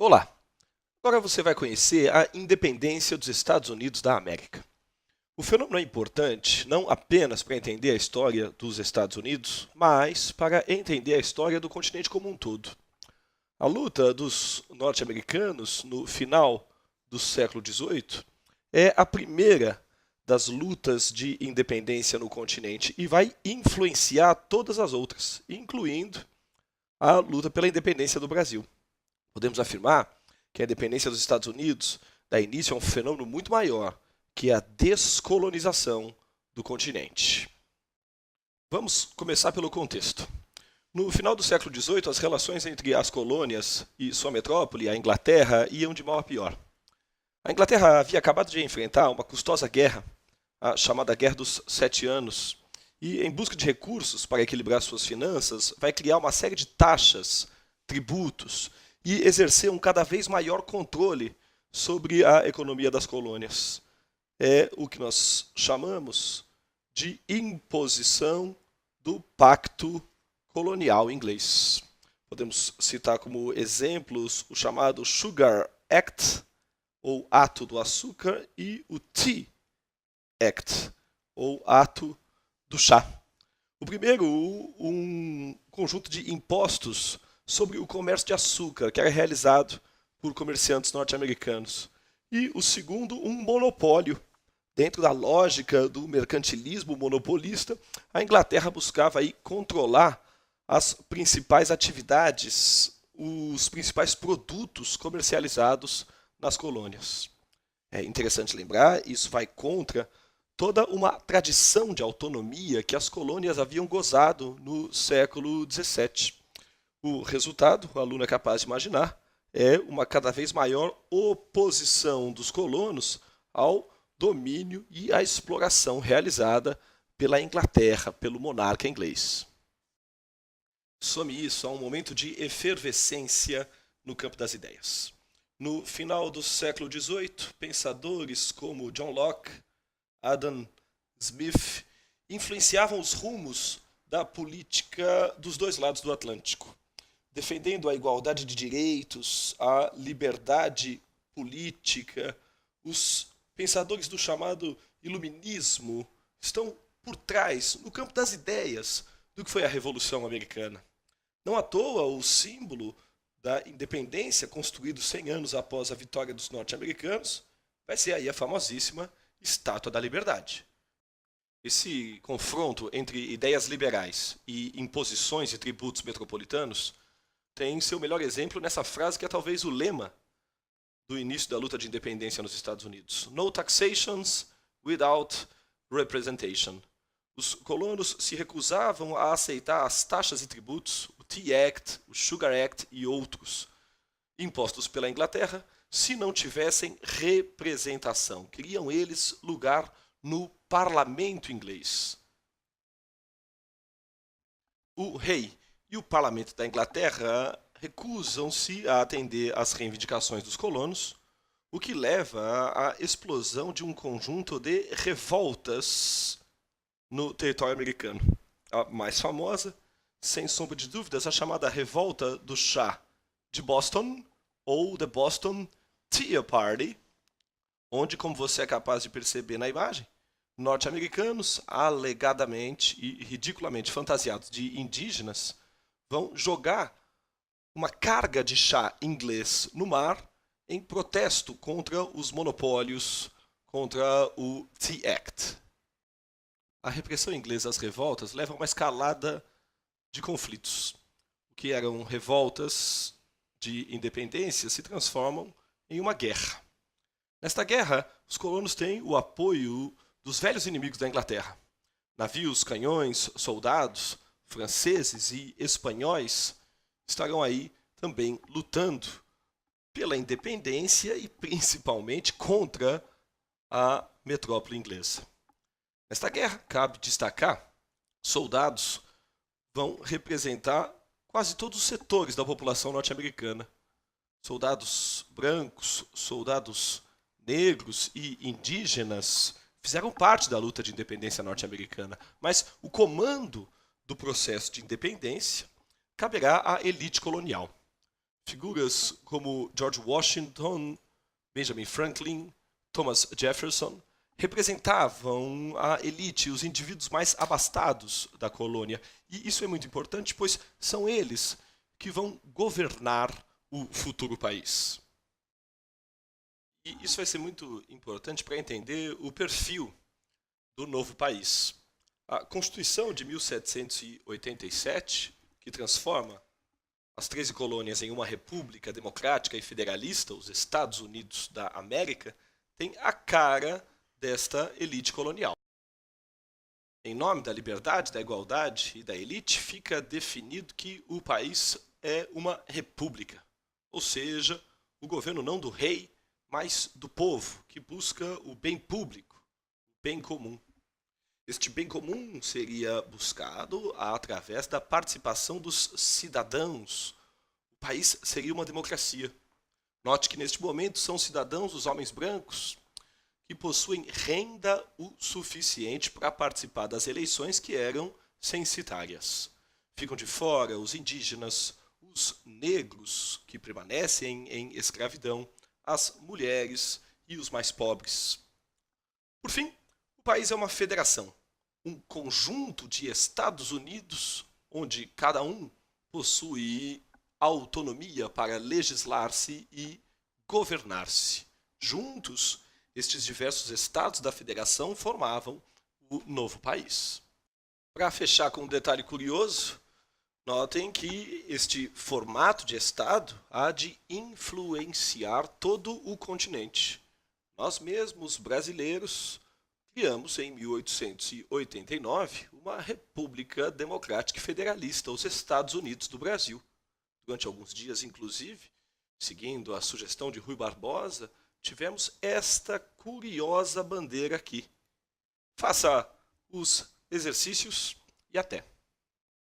Olá! Agora você vai conhecer a independência dos Estados Unidos da América. O fenômeno é importante não apenas para entender a história dos Estados Unidos, mas para entender a história do continente como um todo. A luta dos norte-americanos no final do século XVIII é a primeira das lutas de independência no continente e vai influenciar todas as outras, incluindo a luta pela independência do Brasil. Podemos afirmar que a independência dos Estados Unidos dá início a um fenômeno muito maior, que é a descolonização do continente. Vamos começar pelo contexto. No final do século XVIII, as relações entre as colônias e sua metrópole, a Inglaterra, iam de mal a pior. A Inglaterra havia acabado de enfrentar uma custosa guerra, a chamada Guerra dos Sete Anos, e, em busca de recursos para equilibrar suas finanças, vai criar uma série de taxas, tributos, e exercer um cada vez maior controle sobre a economia das colônias. É o que nós chamamos de imposição do Pacto Colonial Inglês. Podemos citar como exemplos o chamado Sugar Act, ou Ato do Açúcar, e o Tea Act, ou Ato do Chá. O primeiro, um conjunto de impostos sobre o comércio de açúcar, que era realizado por comerciantes norte-americanos. E o segundo, um monopólio. Dentro da lógica do mercantilismo monopolista, a Inglaterra buscava aí controlar as principais atividades, os principais produtos comercializados nas colônias. É interessante lembrar, isso vai contra toda uma tradição de autonomia que as colônias haviam gozado no século XVII. O resultado, o aluno é capaz de imaginar, é uma cada vez maior oposição dos colonos ao domínio e à exploração realizada pela Inglaterra, pelo monarca inglês. Some isso a um momento de efervescência no campo das ideias. No final do século XVIII, pensadores como John Locke, Adam Smith, influenciavam os rumos da política dos dois lados do Atlântico, defendendo a igualdade de direitos, a liberdade política. Os pensadores do chamado iluminismo estão por trás, no campo das ideias, do que foi a Revolução Americana. Não à toa, o símbolo da independência, construído 100 anos após a vitória dos norte-americanos, vai ser aí a famosíssima Estátua da Liberdade. Esse confronto entre ideias liberais e imposições e tributos metropolitanos tem seu melhor exemplo nessa frase que é talvez o lema do início da luta de independência nos Estados Unidos. No taxations without representation. Os colonos se recusavam a aceitar as taxas e tributos, o Tea Act, o Sugar Act e outros, impostos pela Inglaterra, se não tivessem representação. Queriam eles lugar no parlamento inglês. O rei e o parlamento da Inglaterra recusam-se a atender às reivindicações dos colonos, o que leva à explosão de um conjunto de revoltas no território americano. A mais famosa, sem sombra de dúvidas, a chamada Revolta do Chá de Boston, ou The Boston Tea Party, onde, como você é capaz de perceber na imagem, norte-americanos, alegadamente e ridiculamente fantasiados de indígenas, vão jogar uma carga de chá inglês no mar em protesto contra os monopólios, contra o Tea Act. A repressão inglesa às revoltas leva a uma escalada de conflitos. O que eram revoltas de independência se transformam em uma guerra. Nesta guerra, os colonos têm o apoio dos velhos inimigos da Inglaterra. Navios, canhões, soldados, franceses e espanhóis estarão aí também lutando pela independência e principalmente contra a metrópole inglesa. Nesta guerra, cabe destacar, soldados vão representar quase todos os setores da população norte-americana. Soldados brancos, soldados negros e indígenas fizeram parte da luta de independência norte-americana, mas o comando do processo de independência caberá à elite colonial. Figuras como George Washington, Benjamin Franklin, Thomas Jefferson representavam a elite, os indivíduos mais abastados da colônia. E isso é muito importante, pois são eles que vão governar o futuro país. E isso vai ser muito importante para entender o perfil do novo país. A Constituição de 1787, que transforma as 13 colônias em uma república democrática e federalista, os Estados Unidos da América, tem a cara desta elite colonial. Em nome da liberdade, da igualdade e da elite, fica definido que o país é uma república, ou seja, o governo não do rei, mas do povo, que busca o bem público, o bem comum. Este bem comum seria buscado através da participação dos cidadãos. O país seria uma democracia. Note que neste momento são cidadãos os homens brancos que possuem renda o suficiente para participar das eleições que eram censitárias. Ficam de fora os indígenas, os negros que permanecem em escravidão, as mulheres e os mais pobres. Por fim, o país é uma federação, um conjunto de Estados Unidos onde cada um possui autonomia para legislar-se e governar-se. Juntos, estes diversos estados da federação formavam o novo país. Para fechar com um detalhe curioso, notem que este formato de estado há de influenciar todo o continente. Nós mesmos, brasileiros, criamos em 1889 uma República Democrática e Federalista, os Estados Unidos do Brasil. Durante alguns dias, inclusive, seguindo a sugestão de Rui Barbosa, tivemos esta curiosa bandeira aqui. Faça os exercícios e até!